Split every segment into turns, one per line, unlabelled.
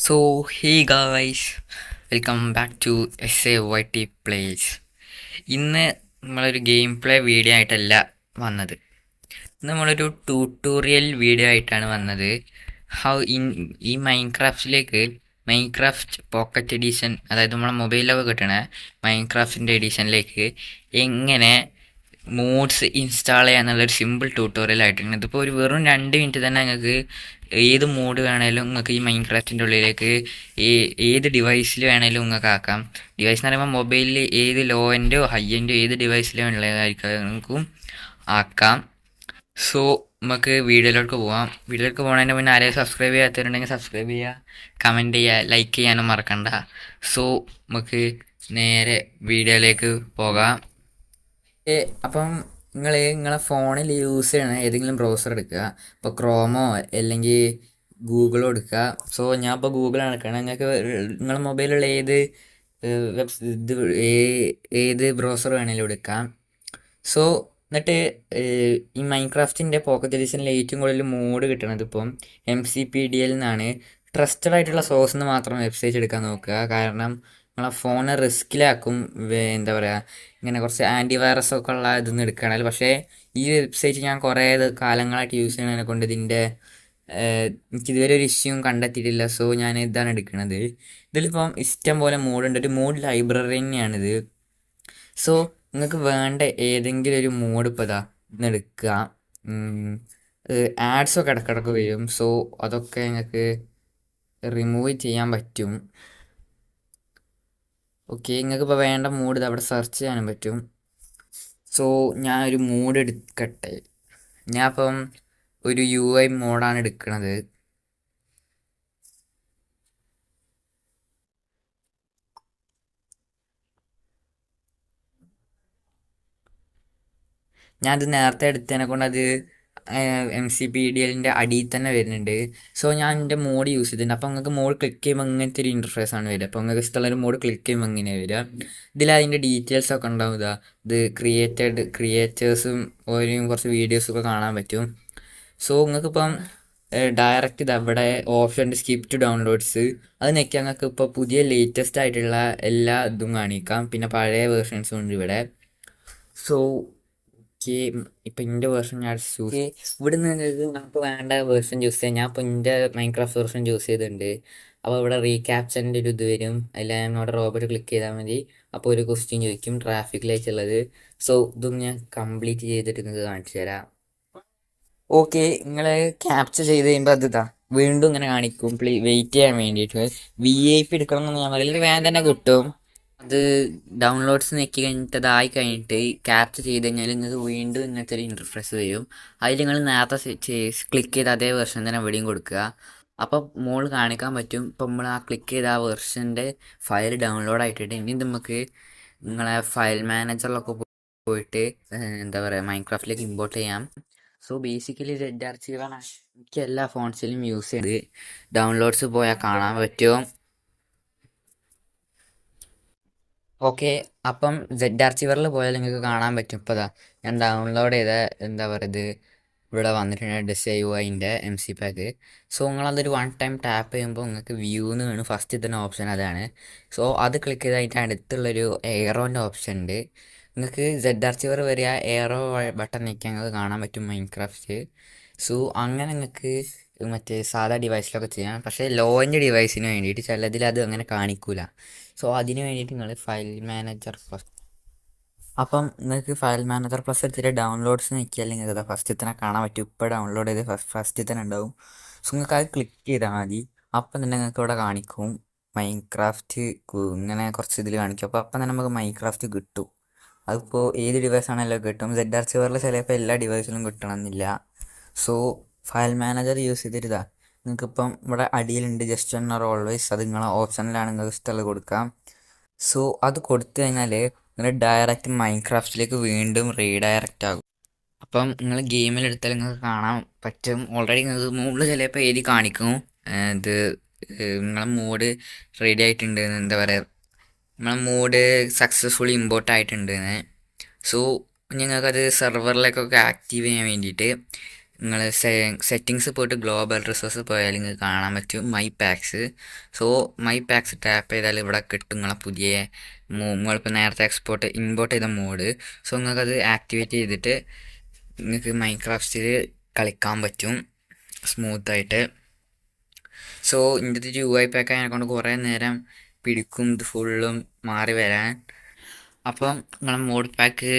So, hey guys, welcome back to SAYT Plays. ഇന്ന് നമ്മളൊരു game play video ആയിട്ടല്ല വന്നത്. ഇന്ന് നമ്മളൊരു ട്യൂട്ടോറിയൽ വീഡിയോ ആയിട്ടാണ് വന്നത്. ഈ മൈൻക്രാഫ്റ്റ് പോക്കറ്റ് എഡിഷൻ, അതായത് നമ്മളെ മൊബൈലിലൊക്കെ കിട്ടണ മൈൻക്രാഫ്റ്റിൻ്റെ എഡിഷനിലേക്ക് എങ്ങനെ മോഡ്സ് ഇൻസ്റ്റാൾ ചെയ്യാന്നുള്ളൊരു സിമ്പിൾ ട്യൂട്ടോറിയൽ ആയിട്ടാണ്. ഇതിപ്പോൾ ഒരു വെറും 2 മിനിറ്റ് തന്നെ നിങ്ങൾക്ക് ഏത് മോഡ് വേണേലും നിങ്ങൾക്ക് ഈ മൈൻക്രാഫ്റ്റിൻ്റെ ഉള്ളിലേക്ക് ഏത് ഡിവൈസിൽ വേണേലും നിങ്ങൾക്ക് ആക്കാം. ഡിവൈസ് എന്ന് പറയുമ്പോൾ മൊബൈലിൽ ഏത് ലോ എൻഡോ ഹൈ എൻഡോ ഏത് ഡിവൈസിലും ഉള്ളതായിരിക്കും നിങ്ങൾക്കും ആക്കാം. സോ നമുക്ക് വീഡിയോയിലേക്ക് പോവാം. വീഡിയോയിലേക്ക് പോകുന്നതിന് മുന്നേ ആരെയും സബ്സ്ക്രൈബ് ചെയ്യാത്തവരുണ്ടെങ്കിൽ സബ്സ്ക്രൈബ് ചെയ്യുക, കമൻറ്റ് ചെയ്യുക, ലൈക്ക് ചെയ്യാനും മറക്കണ്ട. സോ നമുക്ക് നേരെ വീഡിയോയിലേക്ക് പോകാം. അപ്പം നിങ്ങളെ ഫോണിൽ യൂസ് ചെയ്യണ ഏതെങ്കിലും ബ്രൗസർ എടുക്കുക. ഇപ്പോൾ ക്രോമോ അല്ലെങ്കിൽ ഗൂഗിളോ എടുക്കുക. സോ ഞാൻ ഇപ്പോൾ ഗൂഗിളാണ് എടുക്കണം. നിങ്ങൾക്ക് നിങ്ങളുടെ മൊബൈലിലുള്ള ഏത് ബ്രൗസർ വേണമെങ്കിലും എടുക്കാം. സോ എന്നിട്ട് ഈ മൈൻക്രാഫ്റ്റിൻ്റെ പോക്കറ്റ് എഡിഷനിൽ ഏറ്റവും കൂടുതൽ മോഡ് കിട്ടണത് ഇപ്പം MCPDL എന്നാണ്. ട്രസ്റ്റഡ് ആയിട്ടുള്ള സോഴ്സിൽ നിന്ന് മാത്രം വെബ്സൈറ്റ് എടുക്കാൻ നോക്കുക. കാരണം നമ്മളെ ഫോണ് റിസ്കിലാക്കും. എന്താ പറയുക, ഇങ്ങനെ കുറച്ച് ആൻറ്റിവൈറസ് ഒക്കെ ഉള്ള ഇതൊന്നും എടുക്കുകയാണെങ്കിൽ. പക്ഷേ ഈ വെബ്സൈറ്റ് ഞാൻ കുറേ കാലങ്ങളായിട്ട് യൂസ് ചെയ്യുന്നതിനെ കൊണ്ട് എനിക്കിതുവരെ ഒരു ഇഷ്യൂ കണ്ടെത്തിയിട്ടില്ല. സോ ഞാൻ ഇതാണ് എടുക്കുന്നത്. ഇതിലിപ്പം ഇഷ്ടം പോലെ മോഡുണ്ട്. ഒരു മോഡ് ലൈബ്രറി തന്നെയാണിത്. സോ നിങ്ങൾക്ക് വേണ്ട ഏതെങ്കിലും ഒരു മോഡ് ഇപ്പോൾ ഇന്ന് എടുക്കുക. ആഡ്സൊക്കെ ഇടക്കിടക്ക് വരും. സോ അതൊക്കെ നിങ്ങൾക്ക് റിമൂവ് ചെയ്യാൻ പറ്റും. ഓക്കെ, നിങ്ങൾക്ക് ഇപ്പോൾ വേണ്ട മോഡ് അവിടെ സെർച്ച് ചെയ്യാനും പറ്റും. സോ ഞാൻ ഒരു മോഡ് എടുക്കട്ടെ. ഞാൻ ഇപ്പം ഒരു UI മോഡാണ് എടുക്കുന്നത്. ഞാനത് നേരത്തെ എടുത്തതിനെ കൊണ്ട് അത് MCPDLൻ്റെ അടിയിൽ തന്നെ വരുന്നുണ്ട്. സോ ഞാൻ എൻ്റെ മോഡ് യൂസ് ചെയ്തിട്ടുണ്ട്. അപ്പോൾ നിങ്ങൾക്ക് മോഡ് ക്ലിക്ക് ചെയ്യുമ്പോൾ ഇങ്ങനത്തെ ഒരു ഇൻ്റർഫേസ് ആണ് വരിക. അപ്പോൾ നിങ്ങൾക്ക് ഇഷ്ടമുള്ളൊരു മോഡ് ക്ലിക്ക് ചെയ്യുമ്പോൾ ഇങ്ങനെ വരിക. ഇതിൽ അതിൻ്റെ ഡീറ്റെയിൽസ് ഒക്കെ ഉണ്ടാവും. ഇത് ക്രിയേറ്റേഴ്സും ഓരോ കുറച്ച് വീഡിയോസൊക്കെ കാണാൻ പറ്റും. സോ നിങ്ങൾക്കിപ്പം ഡയറക്റ്റ് അവിടെ ഓപ്ഷൻ സ്കിപ്പ് ടു ഡൗൺലോഡ്സ് അത് ഞെക്കിയാൽ നിങ്ങൾക്ക് ഇപ്പോൾ പുതിയ ലേറ്റസ്റ്റ് ആയിട്ടുള്ള എല്ലാ ഇതും കാണിക്കാം. പിന്നെ പഴയ വേർഷൻസും ഉണ്ട് ഇവിടെ. സോ ഇപ്പം എൻ്റെ വേർഷൻ ഞാൻ ചൂസ് ഇവിടെ നിന്ന് നമുക്ക് വേണ്ട വേർഷൻ ചൂസ് ചെയ്യാം. ഞാൻ ഇപ്പോൾ എൻ്റെ മൈൻക്രാഫ്റ്റ് വേർഷൻ ചൂസ് ചെയ്തിട്ടുണ്ട്. അപ്പോൾ ഇവിടെ റീക്യാപ്ചറിൻ്റെ ഒരു ഇത് വരും. അതിൽ നമ്മുടെ റോബോട്ട് ക്ലിക്ക് ചെയ്താൽ മതി. അപ്പോൾ ഒരു ക്വസ്റ്റ്യൻ ചോദിക്കും ട്രാഫിക് ലൈറ്റ് ഉള്ളത്. സോ ഇതും ഞാൻ കംപ്ലീറ്റ് ചെയ്തിട്ട് നിങ്ങൾക്ക് കാണിച്ചു തരാം. ഓക്കെ, നിങ്ങൾ ക്യാപ്ചർ ചെയ്ത് കഴിയുമ്പോൾ വീണ്ടും ഇങ്ങനെ കാണിക്കും. വെയിറ്റ് ചെയ്യാൻ വേണ്ടിയിട്ട് VIP എടുക്കണം എന്ന് ഞാൻ പറയുന്നത് വേഗം തന്നെ കിട്ടും. അത് ഡൗൺലോഡ്സ് നെക്കി കഴിഞ്ഞിട്ട് അതായി കഴിഞ്ഞിട്ട് ക്യാപ്ചർ ചെയ്ത് കഴിഞ്ഞാൽ നിങ്ങൾക്ക് വീണ്ടും ഇങ്ങനത്തെ ഒരു ഇൻ്റർഫേസ് വരും. അതിൽ നിങ്ങൾ നേരത്തെ ക്ലിക്ക് ചെയ്ത അതേ വെർഷൻ തന്നെ ഇവിടെയും കൊടുക്കുക. അപ്പോൾ മോൾ കാണിക്കാൻ പറ്റും. ഇപ്പം നമ്മൾ ആ ക്ലിക്ക് ചെയ്ത ആ വെർഷൻ്റെ ഫയൽ ഡൗൺലോഡ് ആയിട്ടിട്ട് ഇനി നമുക്ക് നിങ്ങളെ ഫയൽ മാനേജറിലൊക്കെ പോയിട്ട് എന്താ പറയുക മൈൻക്രാഫ്റ്റിലേക്ക് ഇമ്പോർട്ട് ചെയ്യാം. സോ ബേസിക്കലി റെഡ് ആർച്ചീവാണ് എനിക്ക് എല്ലാ ഫോൺസിലും യൂസ് ചെയ്ത് ഡൗൺലോഡ്സ് പോയാൽ കാണാൻ പറ്റും. ഓക്കെ, അപ്പം ആർച്ചിവറിൽ പോയാൽ നിങ്ങൾക്ക് കാണാൻ പറ്റും. ഇപ്പോൾ ഞാൻ ഡൗൺലോഡ് ചെയ്ത എന്താ പറയുക ഇവിടെ വന്നിട്ടുണ്ട് SAYUIൻ്റെ MC പാക്ക്. സോ നിങ്ങളതൊരു 1 ടൈം ടാപ്പ് ചെയ്യുമ്പോൾ നിങ്ങൾക്ക് വ്യൂ എന്ന് വേണം ഫസ്റ്റ് തന്നെ ഓപ്ഷൻ അതാണ്. സോ അത് ക്ലിക്ക് ചെയ്ത് അതിൻ്റെ അടുത്തുള്ളൊരു എയറോൻ്റെ ഓപ്ഷൻ ഉണ്ട്. നിങ്ങൾക്ക് ആർച്ചിവർ വരിക എയറോ ബട്ടൺ ഞെക്കിയാൽ നിങ്ങൾക്ക് കാണാൻ പറ്റും മൈൻക്രാഫ്റ്റ്. സോ അങ്ങനെ നിങ്ങൾക്ക് മറ്റേ സാധാ ഡിവൈസിലൊക്കെ ചെയ്യാം. പക്ഷേ ലോ എൻഡ് ഡിവൈസിന് വേണ്ടിയിട്ട് ചിലതിൽ അത് അങ്ങനെ കാണിക്കൂല. സോ അതിന് വേണ്ടിയിട്ട് നിങ്ങൾ ഫയൽ മാനേജർ പ്ലസ് അപ്പം നിങ്ങൾക്ക് ഫയൽ മാനേജർ പ്ലസ് എടുത്തിട്ട് ഡൗൺലോഡ്സ് നോക്കിയാൽ നിങ്ങൾക്ക് ഫസ്റ്റ് തന്നെ കാണാൻ പറ്റും. ഇപ്പോൾ ഡൗൺലോഡ് ചെയ്ത് ഫസ്റ്റ് തന്നെ ഉണ്ടാവും. സോ നിങ്ങൾക്ക് അത് ക്ലിക്ക് ചെയ്താൽ മതി. അപ്പം തന്നെ നിങ്ങൾക്ക് ഇവിടെ കാണിക്കും മൈൻക്രാഫ്റ്റ് ഇങ്ങനെ കുറച്ച് ഇതിൽ കാണിക്കും. അപ്പോൾ അപ്പം തന്നെ നമുക്ക് മൈൻക്രാഫ്റ്റ് കിട്ടും. അതിപ്പോൾ ഏത് ഡിവൈസ് ആണെങ്കിലും കിട്ടും. ആർച്ചിവറിൽ ചിലപ്പോൾ എല്ലാ ഡിവൈസിലും കിട്ടണമെന്നില്ല. സോ ഫയൽ മാനേജർ യൂസ് ചെയ്തിട്ട് നിങ്ങൾക്കിപ്പം ഇവിടെ അടിയിലുണ്ട് ജസ്റ്റ് ഓർ ഓൾവേസ്. അത് നിങ്ങളെ ഓപ്ഷനിലാണ് നിങ്ങൾക്ക് ഇഷ്ടമുള്ളത് കൊടുക്കാം. സോ അത് കൊടുത്തു കഴിഞ്ഞാൽ നിങ്ങൾ ഡയറക്റ്റ് മൈൻക്രാഫ്റ്റിലേക്ക് വീണ്ടും റീഡയറക്റ്റ് ആകും. അപ്പം നിങ്ങൾ ഗെയിമിലെടുത്താൽ നിങ്ങൾക്ക് കാണാൻ പറ്റും. ഓൾറെഡി നിങ്ങൾക്ക് മുകളിൽ ചിലപ്പോൾ എഴുതി കാണിക്കും ഇത് നിങ്ങളെ മോഡ് റെഡി ആയിട്ടുണ്ട്, എന്താ പറയുക നമ്മളെ മോഡ് സക്സസ്ഫുള്ളി ഇമ്പോർട്ട് ആയിട്ടുണ്ട്. സോ നിങ്ങൾക്കത് സെർവറിലേക്കൊക്കെ ആക്റ്റീവ് ചെയ്യാൻ വേണ്ടിയിട്ട് നിങ്ങൾ സെറ്റിങ്സ് പോയിട്ട് ഗ്ലോബൽ റിസോഴ്സ് പോയാൽ നിങ്ങൾക്ക് കാണാൻ പറ്റും my packs. So my packs tap ചെയ്താൽ ഇവിടെ കിട്ടും നിങ്ങളെ പുതിയ നിങ്ങളിപ്പോൾ നേരത്തെ ഇമ്പോർട്ട് ചെയ്ത മോഡ്. സോ നിങ്ങൾക്കത് ആക്ടിവേറ്റ് ചെയ്തിട്ട് നിങ്ങൾക്ക് മൈൻക്രാഫ്റ്റിൽ കളിക്കാൻ പറ്റും സ്മൂത്തായിട്ട്. സോ ഇതിൻ്റെ ഒരു UI പാക്ക് അതിനെക്കൊണ്ട് കുറേ നേരം പിടിക്കും ഇത് ഫുള്ളും മാറി വരാൻ. അപ്പം നിങ്ങളെ മോഡ് പാക്ക്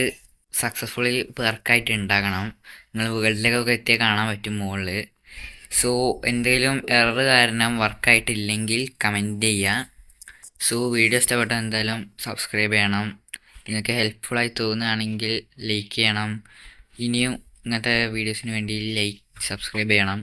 സക്സസ്ഫുള്ളി വർക്കായിട്ട് ഉണ്ടാകണം. നിങ്ങൾ വേൾഡിലേക്കൊക്കെ എത്തിയാൽ കാണാൻ പറ്റും മുകളിൽ. സോ എന്തെങ്കിലും എറർ കാരണം വർക്കായിട്ടില്ലെങ്കിൽ കമൻറ്റ് ചെയ്യുക. സോ വീഡിയോ ഇഷ്ടപ്പെട്ടാൽ എന്തായാലും സബ്സ്ക്രൈബ് ചെയ്യണം. നിങ്ങൾക്ക് ഹെൽപ്ഫുള്ളായി തോന്നുകയാണെങ്കിൽ ലൈക്ക് ചെയ്യണം. ഇനിയും ഇങ്ങനത്തെ വീഡിയോസിന് വേണ്ടി സബ്സ്ക്രൈബ് ചെയ്യണം.